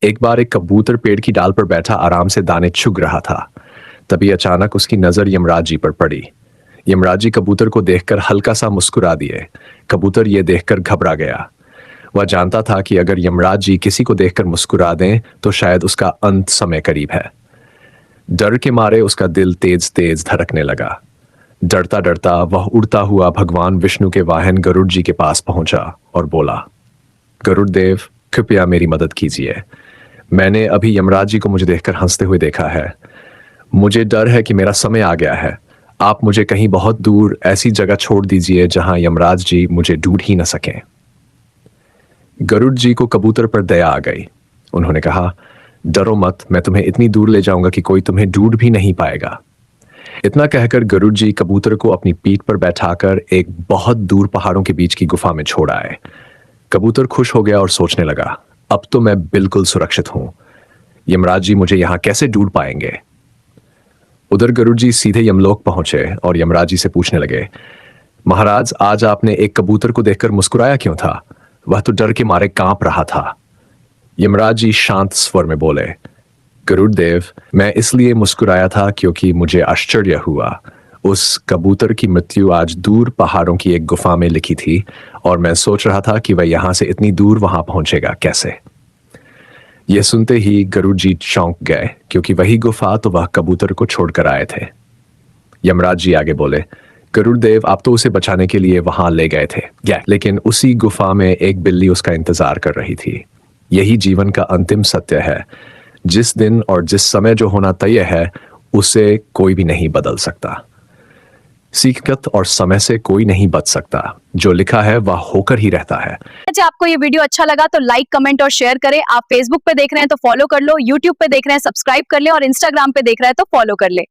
एक बार एक कबूतर पेड़ की डाल पर बैठा आराम से दाने चुग रहा था। तभी अचानक उसकी नजर यमराज जी पर पड़ी। यमराज जी कबूतर को देखकर हल्का सा मुस्कुरा दिए। कबूतर ये देखकर घबरा गया। वह जानता था कि अगर यमराज जी किसी को देखकर मुस्कुरा दें तो शायद उसका अंत समय करीब है। डर के मारे उसका दिल तेज तेज धड़कने लगा। डरता डरता वह उड़ता हुआ भगवान विष्णु के वाहन गरुड़ जी के पास पहुंचा और बोला, गरुड़ देव, कृपया मेरी मदद कीजिए। मैंने अभी यमराज जी को मुझे देखकर हंसते हुए देखा है। मुझे डर है कि मेरा समय आ गया है। आप मुझे कहीं बहुत दूर ऐसी जगह छोड़ दीजिए जहां यमराज जी मुझे ढूंढ ही न सकें। गरुड़ जी को कबूतर पर दया आ गई। उन्होंने कहा, डरो मत, मैं तुम्हें इतनी दूर ले जाऊंगा कि कोई तुम्हें ढूंढ भी नहीं पाएगा। इतना कहकर गरुड़ जी कबूतर को अपनी पीठ पर बैठाकर एक बहुत दूर पहाड़ों के बीच की गुफा में छोड़ आए। कबूतर खुश हो गया और सोचने लगा, अब तो मैं बिल्कुल सुरक्षित हूं। यमराज जी मुझे यहां कैसे ढूंढ पाएंगे। उधर गरुड़ जी सीधे यमलोक पहुंचे और यमराज जी से पूछने लगे, महाराज, आज आपने एक कबूतर को देखकर मुस्कुराया क्यों था? वह तो डर के मारे कांप रहा था। यमराज जी शांत स्वर में बोले, गरुड़ देव, मैं इसलिए मुस्कुराया था क्योंकि मुझे आश्चर्य हुआ। उस कबूतर की मृत्यु आज दूर पहाड़ों की एक गुफा में लिखी थी और मैं सोच रहा था कि वह यहां से इतनी दूर वहां पहुंचेगा कैसे। यह सुनते ही गरुड़ जी चौंक गए क्योंकि वही गुफा तो वह कबूतर को छोड़कर आए थे। यमराज जी आगे बोले, गरुड़ देव, आप तो उसे बचाने के लिए वहां ले गए थे, लेकिन उसी गुफा में एक बिल्ली उसका इंतजार कर रही थी। यही जीवन का अंतिम सत्य है। जिस दिन और जिस समय जो होना तय है उसे कोई भी नहीं बदल सकता। सीखत और समय से कोई नहीं बच सकता। जो लिखा है वह होकर ही रहता है। अच्छा, आपको ये वीडियो अच्छा लगा तो लाइक, कमेंट और शेयर करें। आप फेसबुक पे देख रहे हैं तो फॉलो कर लो, यूट्यूब पे देख रहे हैं सब्सक्राइब कर ले और इंस्टाग्राम पे देख रहे हैं तो फॉलो कर ले।